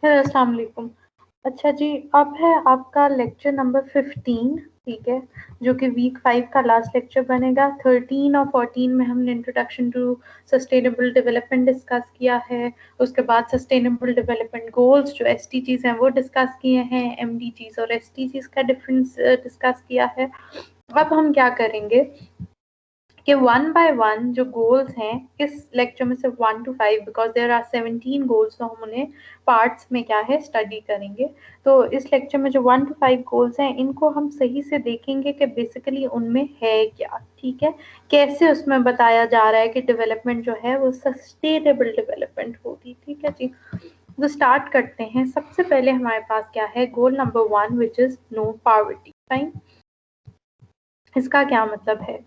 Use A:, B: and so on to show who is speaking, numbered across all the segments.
A: Hello, अस्सलाम वालेकुम। अच्छा जी, अब है आपका लेक्चर नंबर 15, ठीक है, जो कि वीक 5 का लास्ट लेक्चर बनेगा। 13 और 14 में हमने introduction to sustainable development discuss किया है। उसके बाद सस्टेनेबल डेवलपमेंट गोल्स जो SDGs हैं वो डिस्कस किए हैं, MDGs और SDGs का डिफरेंस डिस्कस किया है। अब हम क्या करेंगे कि वन बाय वन जो गोल्स हैं इस लेक्चर में से 1 to 5, because there are 17 goals, तो हम उन्हें पार्ट्स में क्या है स्टडी करेंगे। तो इस लेक्चर में जो 1 to 5 गोल्स हैं इनको हम सही से देखेंगे कि बेसिकली उनमें है क्या, ठीक है, कैसे उसमें बताया जा रहा है कि डेवलपमेंट जो है वो सस्टेनेबल डेवलपमेंट होगी, ठीक है जी। तो स्टार्ट करते हैं। सबसे पहले हमारे पास क्या है, goal number 1 which is no poverty. Fine, इसका क्या मतलब है?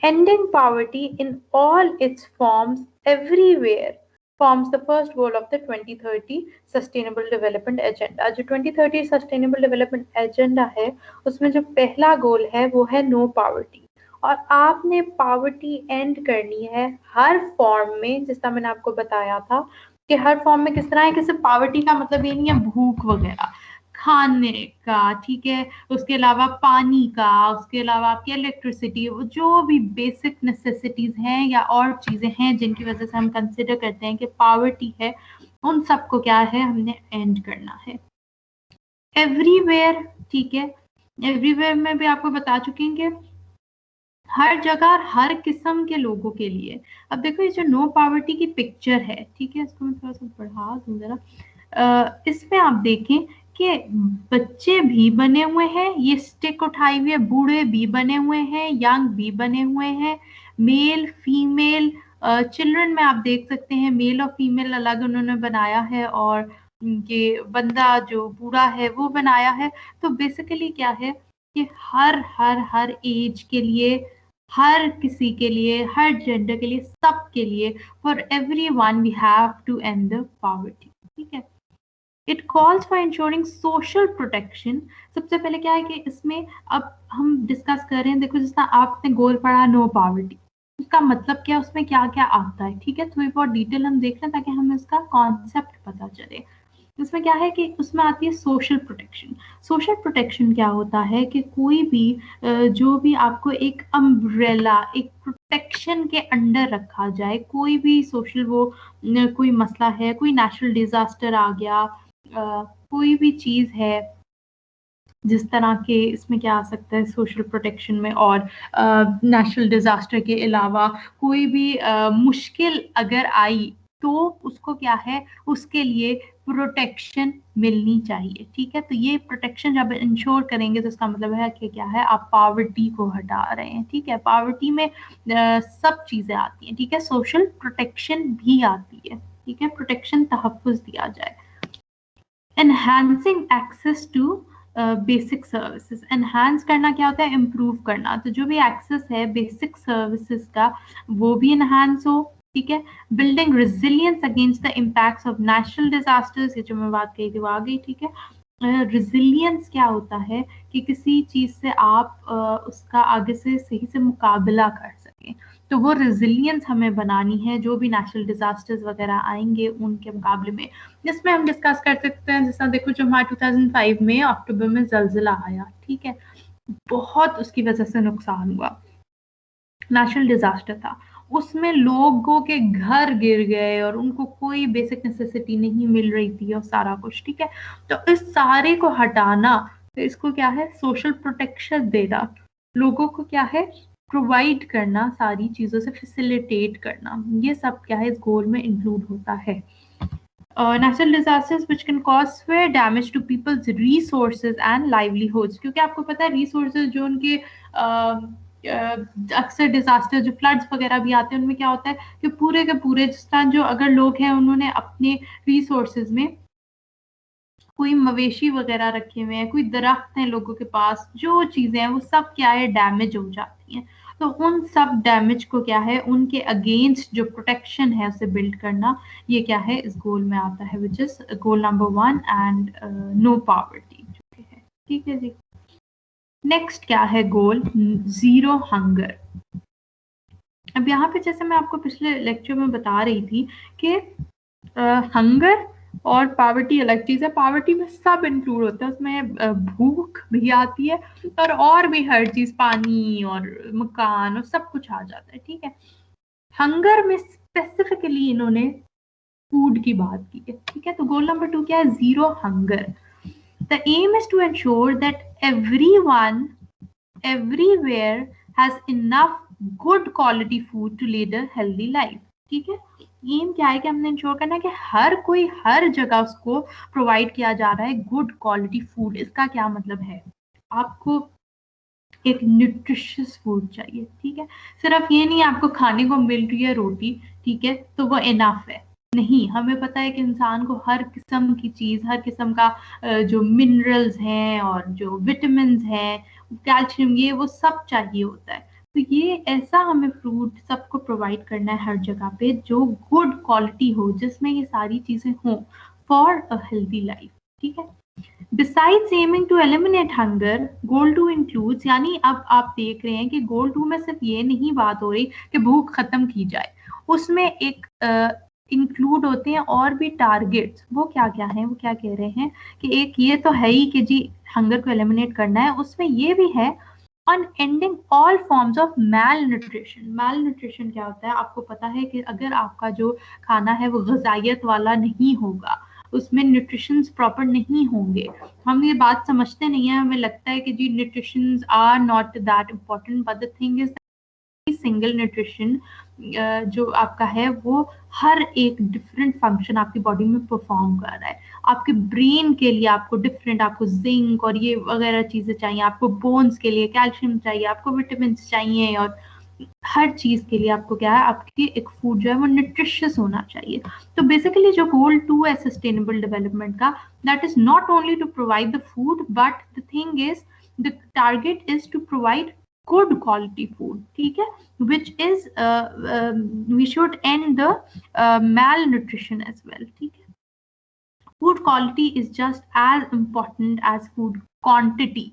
A: Ending poverty in all its forms everywhere forms the first goal of the 2030 Sustainable Development Agenda। जो 2030 Sustainable Development Agenda है उसमें जो पहला गोल है वो है नो पावर्टी। और आपने पावर्टी एंड करनी है हर फॉर्म में, जिस तरह मैंने आपको बताया था कि हर फॉर्म में किस तरह है कि सिर्फ पावर्टी का मतलब ये नहीं है भूख वगैरह, खाने का, ठीक है, उसके अलावा पानी का, उसके अलावा आपकी इलेक्ट्रिसिटी, जो भी बेसिक नेसेसिटीज हैं या और चीजें हैं जिनकी वजह से हम कंसिडर करते हैं कि पावर्टी है, उन सबको क्या है हमने एंड करना है। एवरीवेयर, ठीक है, एवरीवेयर में भी आपको बता चुकेंगे हर जगह हर किस्म के लोगों के लिए। अब देखो ये जो नो पावर्टी की पिक्चर है, ठीक है, इसको मैं थोड़ा सा बढ़ा दूं जरा। इसमें आप देखें कि बच्चे भी बने हुए हैं, ये स्टिक उठाई हुई है, बूढ़े भी बने हुए हैं, यंग भी बने हुए हैं, मेल फीमेल चिल्ड्रन में आप देख सकते हैं मेल और फीमेल अलग उन्होंने बनाया है, और ये बंदा जो बूढ़ा है वो बनाया है। तो बेसिकली क्या है कि हर हर हर एज के लिए, हर किसी के लिए, हर जेंडर के लिए, सबके लिए, for every one we have to end the poverty, ठीक है। It calls for insuring social protection. सबसे पहले क्या है कि इसमें अब हम डिस्कस कर रहे हैं, देखो जिस तरह आपने गोल पढ़ा नो पॉवर्टी, उसका मतलब क्या, उसमें क्या क्या आता है, ठीक है, थोड़ी बहुत डिटेल हम देख लें ताकि हमें उसका कॉन्सेप्ट पता चले। उसमें क्या है कि उसमें आती है सोशल प्रोटेक्शन। सोशल प्रोटेक्शन क्या होता है कि कोई भी जो भी आपको एक अम्ब्रेला, एक प्रोटेक्शन के अंडर रखा जाए, कोई भी सोशल वो कोई मसला है, कोई नेचुरल डिजास्टर आ गया, कोई भी चीज है, जिस तरह के इसमें क्या आ सकता है सोशल प्रोटेक्शन में, और नेचुरल डिजास्टर के अलावा कोई भी मुश्किल अगर आई तो उसको क्या है, उसके लिए प्रोटेक्शन मिलनी चाहिए, ठीक है। तो ये प्रोटेक्शन जब इंश्योर करेंगे तो इसका मतलब है कि क्या है, आप पावर्टी को हटा रहे हैं, ठीक है। पावर्टी में सब चीजें आती हैं, ठीक है, सोशल प्रोटेक्शन भी आती है, ठीक है, प्रोटेक्शन तहफ़्फ़ुज़ दिया जाए। Enhancing access to basic services. Enhance करना क्या होता है, इम्प्रूव करना, तो जो भी एक्सेस है बेसिक सर्विसेज का वो भी एनहांस हो, ठीक है। Building resilience against the impacts of natural disasters, ये जो मैं बात कही थी वो आ गई, ठीक है। रिजिलियंस क्या होता है कि किसी चीज से आप उसका आगे से सही से मुकाबला कर सकें, तो वो रिजिलियंस हमें बनानी है जो भी नेचुरल डिजास्टर्स वगैरह आएंगे उनके मुकाबले में। जिसमें हम डिस्कस कर सकते हैं, जैसा देखो जो हमारा 2005 में अक्टूबर में जलजिला आया, ठीक है, बहुत उसकी वजह से नुकसान हुआ, नेचुरल डिजास्टर था, उसमें लोगों के घर गिर गए और उनको कोई बेसिक नेसेसिटी नहीं मिल रही थी और सारा कुछ, ठीक है। तो इस सारे को हटाना, तो इसको क्या है, सोशल प्रोटेक्शन देना, लोगों को क्या है, प्रोवाइड करना, सारी चीजों से फैसिलिटेट करना, ये सब क्या है इस गोल में इंक्लूड होता है। Natural disasters which can cause severe damage to people's resources and livelihoods, क्योंकि आपको पता है resources जो उनके अक्सर डिजास्टर जो फ्लड्स वगैरह भी आते हैं उनमें क्या होता है कि पूरे के पूरे, जिस तरह जो अगर लोग हैं उन्होंने अपने रिसोर्सेज में कोई मवेशी वगैरह रखे हुए हैं, कोई दरख्त हैं लोगों के पास, जो चीजें हैं वो सब क्या है डैमेज हो जाती हैं। तो उन सब डैमेज को क्या है, उनके अगेंस्ट जो प्रोटेक्शन है उसे बिल्ड करना, ये क्या है इस गोल में आता है, which is goal number 1 and no poverty, ठीक है जी। नेक्स्ट क्या है गोल, जीरो हंगर। अब यहाँ पे जैसे मैं आपको पिछले लेक्चर में बता रही थी कि हंगर और पावर्टी अलग चीज है। पावर्टी में सब इंक्लूड होता है, उसमें भूख भी आती है और भी हर चीज, पानी और मकान और सब कुछ आ जाता है, ठीक है। हंगर में स्पेसिफिकली इन्होंने फूड की बात की है, ठीक है। तो गोल नंबर 2 क्या है? Zero hunger. The aim is to ensure that everyone everywhere has enough good quality food to lead a healthy life, ठीक है। एम क्या है कि हमने इंश्योर करना है कि हर कोई हर जगह उसको प्रोवाइड किया जा रहा है गुड क्वालिटी फूड। इसका क्या मतलब है? आपको एक न्यूट्रिशियस फूड चाहिए, ठीक है। सिर्फ ये नहीं आपको खाने को मिल रही है रोटी, ठीक है, तो वो इनफ है। नहीं, हमें पता है कि इंसान को हर किस्म की चीज, हर किस्म का जो मिनरल्स हैं और जो विटामिन हैं, कैल्शियम, ये वो सब चाहिए होता है। तो ये ऐसा हमें फ्रूट सबको प्रोवाइड करना है हर जगह पे जो गुड क्वालिटी हो, जिसमें ये सारी चीजें हों फॉर अ हेल्दी लाइफ, ठीक है। Besides aiming to eliminate hunger, goal 2 includes, यानी अब आप देख रहे हैं कि गोल 2 में सिर्फ ये नहीं बात हो रही कि भूख खत्म की जाए, उसमें एक इंक्लूड होते हैं और भी टारगेट्स। वो क्या क्या हैं? वो क्या कह रहे हैं कि एक ये तो है ही कि जी हंगर को एलिमिनेट करना है, उसमें ये भी है on ending all forms of malnutrition. Malnutrition क्या होता है? आपको पता है कि अगर आपका जो खाना है वो ग़िज़ाइयत वाला नहीं होगा, उसमें न्यूट्रिशंस प्रॉपर नहीं होंगे, हम ये बात समझते नहीं है, हमें लगता है कि जी nutritions are not that important, but the thing is single nutrition जो आपका है वो हर एक डिफरेंट फंक्शन आपकी बॉडी में परफॉर्म कर रहा है। आपके ब्रेन के लिए आपको डिफरेंट, आपको जिंक और ये वगैरह चीजें चाहिए, आपको बोन्स के लिए कैल्शियम चाहिए, आपको विटामिन चाहिए, और हर चीज के लिए आपको क्या है, आपकी एक फूड जो है वो न्यूट्रिशियस होना चाहिए। तो बेसिकली जो गोल 2 है सस्टेनेबल डेवलपमेंट का, that is not only to provide the food, but the thing is the target is to provide good quality food, ठीक है, which is we should end the malnutrition as well, ठीक है। Food quality is just as important as food quantity,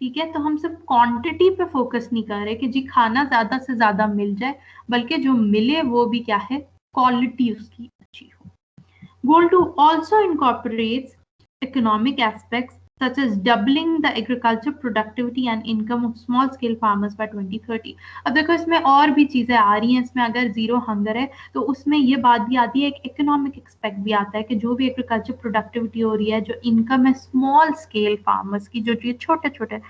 A: ठीक है। तो हम सिर्फ quantity पे फोकस नहीं कर रहे कि जी खाना ज्यादा से ज्यादा मिल जाए, बल्कि जो मिले वो भी क्या है, क्वालिटी उसकी अच्छी हो। Goal 2 also incorporates economic aspects such as doubling the agriculture productivity and income of small scale farmers by 2030। अब देखो इसमें और भी चीजें आ रही हैं, इसमें अगर जीरो हंगर है तो उसमें ये बात भी आती है, एक इकोनॉमिक एक्सपेक्ट भी आता है कि जो भी एग्रीकल्चर प्रोडक्टिविटी हो रही है, जो इनकम है स्मॉल स्केल फार्मर्स की, जो छोटे छोटे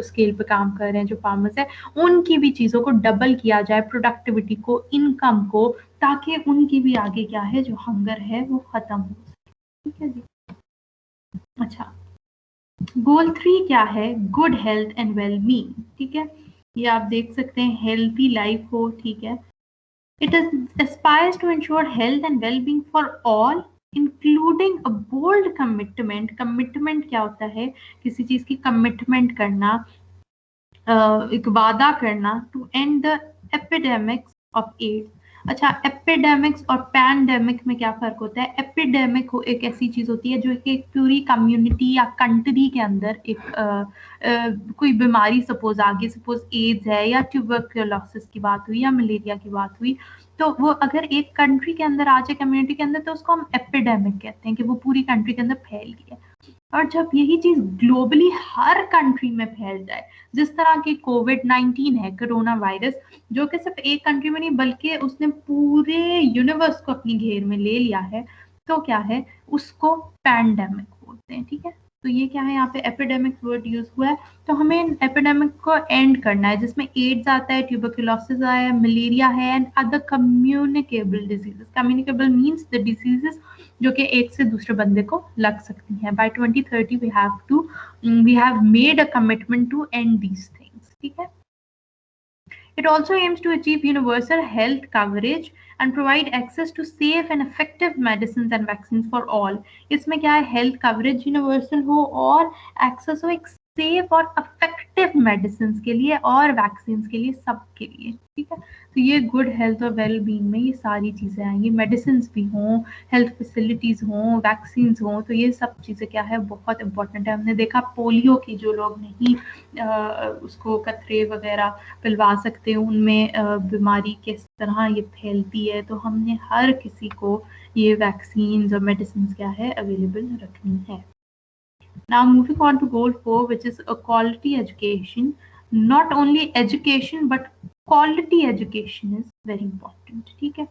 A: स्केल पे काम कर रहे हैं जो फार्मर्स है, उनकी भी चीजों को डबल किया जाए, प्रोडक्टिविटी को, इनकम को, ताकि उनकी भी आगे क्या है, जो हंगर है वो खत्म हो सके, ठीक है जी। अच्छा, गोल 3 क्या है? Good health and well being, ठीक है। ये आप देख सकते हैं, हेल्थी लाइफ हो, ठीक है। It aspires to insure health and well being for all, including a bold commitment. Commitment क्या होता है? किसी चीज की कमिटमेंट करना, एक वादा करना, to end the epidemics of AIDS. अच्छा, एपिडेमिक्स और पैंडेमिक में क्या फर्क होता है? एपिडेमिक एक ऐसी चीज होती है जो कि एक पूरी कम्युनिटी या कंट्री के अंदर एक कोई बीमारी सपोज आ गई, सपोज एड्स है या ट्यूबरक्लोसिस की बात हुई या मलेरिया की बात हुई, तो वो अगर एक कंट्री के अंदर आ जाए, कम्युनिटी के अंदर, तो उसको हम एपिडेमिक कहते हैं कि वो पूरी कंट्री के अंदर फैल गया। और जब यही चीज ग्लोबली हर कंट्री में फैल जाए, जिस तरह की कोविड-19 है, कोरोना वायरस, जो कि सिर्फ एक कंट्री में नहीं बल्कि उसने पूरे यूनिवर्स को अपनी घेर में ले लिया है, तो क्या है, उसको पैंडेमिक बोलते हैं, ठीक है। तो ये क्या है, यहाँ पे एपिडेमिक वर्ड यूज हुआ है। तो हमें एपिडेमिक को एंड करना है, जिसमें एड्स आता है, ट्यूबरकुलोसिस आया है, मलेरिया है, and other communicable diseases. Communicable means the diseases जो कि एक से दूसरे बंदे को लग सकती हैं। By 2030 we have made a commitment to end these things, ठीक है। It also aims to achieve universal health coverage and provide access to safe and effective medicines and vaccines for all. इसमें क्या है, हेल्थ कवरेज यूनिवर्सल हो और access हो एक safe और इफेक्टिव मेडिसिन के लिए और वैक्सीन के लिए, सबके लिए, ठीक है। तो ये गुड हेल्थ और वेल बीइंग में ये सारी चीज़ें आएंगी, मेडिसिन भी हों, हेल्थ फैसिलिटीज़ हों, वैक्सीन हों, तो ये सब चीज़ें क्या है बहुत इंपॉर्टेंट है। हमने देखा पोलियो की जो लोग नहीं उसको कतरे वगैरह पिलवा सकते, उनमें बीमारी किस तरह ये फैलती है, तो हमने हर किसी को ये वैक्सीन और मेडिसिन क्या है अवेलेबल रखनी है। Now moving on to goal 4, which is a quality education. Not only education but quality education is very important, ठीक है।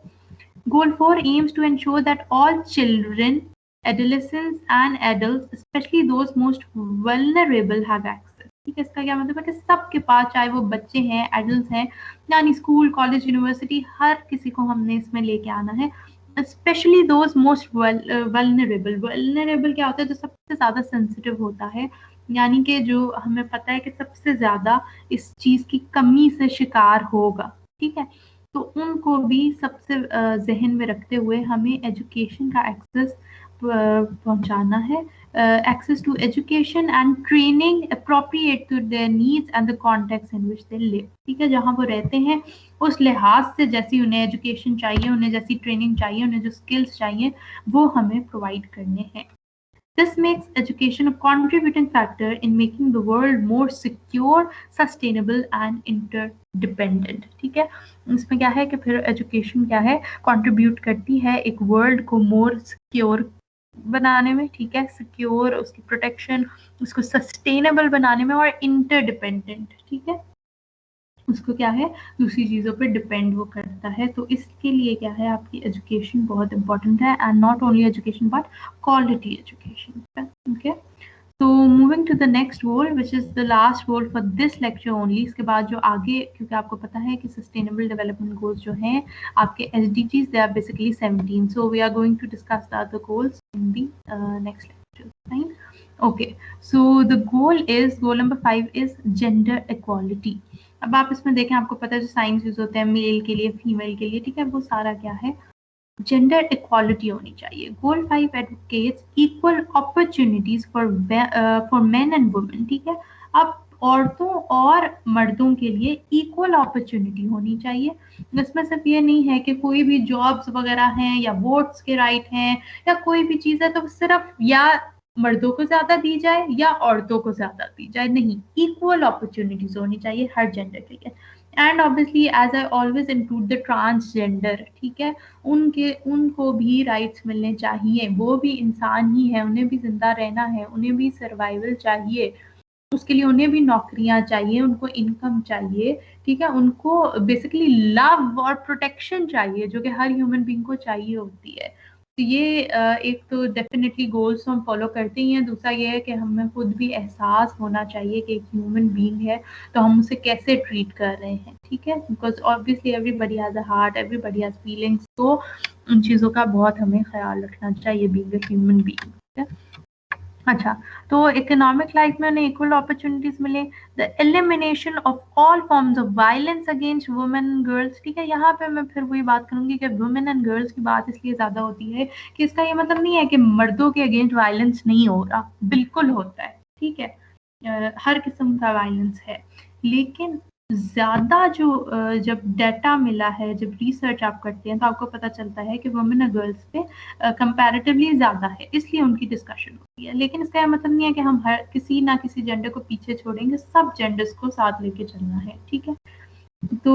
A: Goal 4 aims to ensure that all children, adolescents and adults, especially those most vulnerable, have access. ठीक है, इसका क्या मतलब है कि सबके पास, चाहे वो बच्चे हैं, एडल्ट हैं, यानी स्कूल, कॉलेज, यूनिवर्सिटी, हर किसी को हमने इसमें लेके आना है। Specially those most vulnerable, vulnerable क्या होता है, जो सबसे ज़्यादा सेंसिटिव होता है, यानी कि जो हमें पता है कि सबसे ज़्यादा इस चीज़ की कमी से शिकार होगा, ठीक है। तो उनको भी सबसे जहन में रखते हुए हमें एजुकेशन का एक्सेस पहुंचाना है, access to education and training appropriate to their needs and the context in which they live, ठीक है। जहाँ वो रहते हैं उस लिहाज से जैसी उन्हें एजुकेशन चाहिए, उन्हें जैसी ट्रेनिंग चाहिए, उन्हें जो स्किल्स चाहिए, वो हमें प्रोवाइड करने हैं। This makes education a contributing factor in making the world more secure, sustainable and interdependent, ठीक है। इसमें क्या है कि फिर एजुकेशन क्या है, कंट्रीब्यूट करती है एक वर्ल्ड को मोर सिक्योर बनाने में, ठीक है, सिक्योर, उसकी प्रोटेक्शन, उसको सस्टेनेबल बनाने में, और इंटरडिपेंडेंट, ठीक है, उसको क्या है दूसरी चीज़ों पे डिपेंड वो करता है। तो इसके लिए क्या है, आपकी एजुकेशन बहुत इंपॉर्टेंट है, and not only education but quality education, okay. तो moving to the next goal which is the last goal for this lecture only. इसके बाद जो आगे, क्योंकि आपको पता है कि सस्टेनेबल डेवलपमेंट गोल्स जो हैं आपके SDGs, they are basically 17, so we are going to discuss the other goals in the next lecture, fine, okay. So the goal number 5 is gender equality. अब आप इसमें देखें, आपको पता है जो साइंस यूज होते हैं मेल के लिए, फीमेल के लिए, ठीक है, वो सारा क्या है, जेंडर इक्वालिटी होनी चाहिए। गोल 5 advocates equal opportunities for main and women, ठीक है। अब औरतों और मर्दों के लिए इक्वल अपॉर्चुनिटी होनी चाहिए। इसमें सिर्फ ये नहीं है कि कोई भी जॉब्स वगैरह हैं या वोट्स के राइट हैं या कोई भी चीज़ है तो सिर्फ या मर्दों को ज्यादा दी जाए या औरतों को ज्यादा दी जाए, नहीं, इक्वल अपॉर्चुनिटीज होनी चाहिए हर जेंडर के लिए। And obviously as I always include the transgender, ठीक है, उनको भी राइट्स मिलने चाहिए, वो भी इंसान ही है, उन्हें भी जिंदा रहना है, उन्हें भी सर्वाइवल चाहिए, उसके लिए उन्हें भी नौकरियां चाहिए, उनको इनकम चाहिए, ठीक है, उनको बेसिकली लव और प्रोटेक्शन चाहिए जो कि हर ह्यूमन बीइंग को चाहिए होती है। तो ये एक तो डेफिनेटली गोल्स हम फॉलो करते ही हैं। दूसरा ये है कि हमें खुद भी एहसास होना चाहिए कि एक ह्यूमन बीइंग है तो हम उसे कैसे ट्रीट कर रहे हैं, ठीक है, because obviously everybody has a heart, everybody has feelings, तो उन चीज़ों का बहुत हमें ख्याल रखना चाहिए बीइंग अ ह्यूमन बीइंग, ठीक है। अच्छा, तो इकोनॉमिक लाइफ में उन्हें इक्वल अपॉर्चुनिटीज मिले, the elimination of all forms of violence against women and girls, ठीक है। यहाँ पे मैं फिर वही बात करूंगी कि वुमेन एंड गर्ल्स की बात इसलिए ज़्यादा होती है कि इसका ये मतलब नहीं है कि मर्दों के अगेंस्ट वायलेंस नहीं हो रहा, बिल्कुल होता है, ठीक है, हर किस्म का वायलेंस है, लेकिन ज़्यादा जो जब डाटा मिला है, जब रिसर्च आप करते हैं तो आपको पता चलता है कि वुमेन और गर्ल्स पे कंपैरेटिवली ज़्यादा है, इसलिए उनकी डिस्कशन होती है। लेकिन इसका यह मतलब नहीं है कि हम हर किसी ना किसी जेंडर को पीछे छोड़ेंगे, सब जेंडर्स को साथ लेके चलना है, ठीक है। तो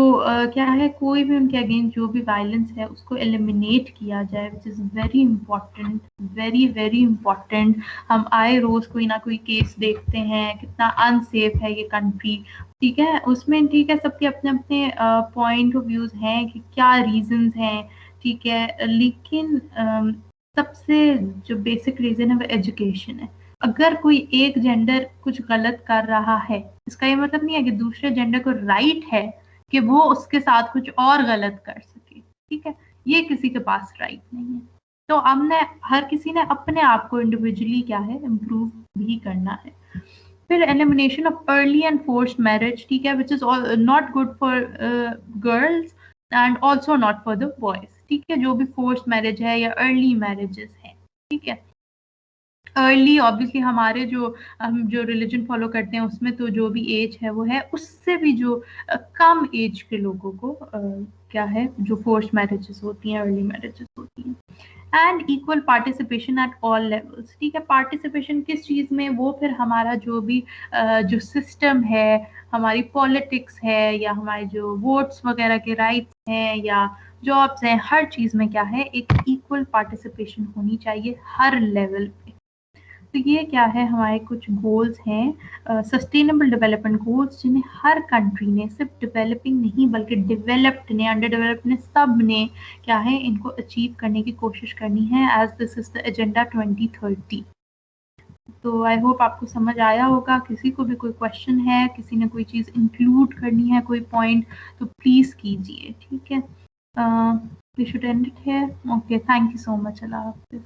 A: क्या है, कोई भी उनके अगेंस्ट जो भी वायलेंस है उसको एलिमिनेट किया जाए, which is very important, very very important. हम आए रोज कोई ना कोई केस देखते हैं, कितना अनसेफ है ये कंट्री, ठीक है, उसमें ठीक है सबके अपने अपने पॉइंट ऑफ व्यूज हैं कि क्या रीजंस हैं, ठीक है, लेकिन सबसे जो बेसिक रीजन है वो एजुकेशन है। अगर कोई एक जेंडर कुछ गलत कर रहा है, इसका ये मतलब नहीं है कि दूसरे जेंडर को राइट है कि वो उसके साथ कुछ और गलत कर सके, ठीक है, ये किसी के पास राइट नहीं है। तो हमने हर किसी ने अपने आप को इंडिविजुअली क्या है इम्प्रूव भी करना है। फिर elimination of early and forced marriage, ठीक है, which is not good for girls and also not for the boys, ठीक है, जो भी फोर्स्ड मैरिज है या अर्ली मैरिजेस है, ठीक है। अर्ली ऑब्वियसली हमारे जो हम जो रिलीजन फॉलो करते हैं उसमें तो जो भी एज है वो है, उससे भी जो कम एज के लोगों को क्या है जो फोर्स्ड मैरिजेस होती हैं, अर्ली मैरिजेस होती हैं। And equal participation at all levels, ठीक है। पार्टिसिपेशन किस चीज़ में, वो फिर हमारा जो भी जो सिस्टम है, हमारी पॉलिटिक्स है, या हमारे जो वोट्स वगैरह के राइट्स हैं, या जॉब्स हैं, हर चीज़ में क्या है, एक इक्वल पार्टिसिपेशन होनी चाहिए हर लेवल पे। तो ये क्या है, हमारे कुछ गोल्स हैं, सस्टेनेबल डेवलपमेंट गोल्स, जिन्हें हर कंट्री ने, सिर्फ डेवलपिंग नहीं बल्कि डेवलप्ड ने, अंडर डेवलप्ड ने, सब ने क्या है इनको अचीव करने की कोशिश करनी है, as this is the agenda 2030। तो आई होप आपको समझ आया होगा। किसी को भी कोई क्वेश्चन है, किसी ने कोई चीज़ इंक्लूड करनी है, कोई पॉइंट, तो प्लीज़ कीजिए, ठीक है। We should end it here. Okay, thank you so much. अल्लाह हाफिज़।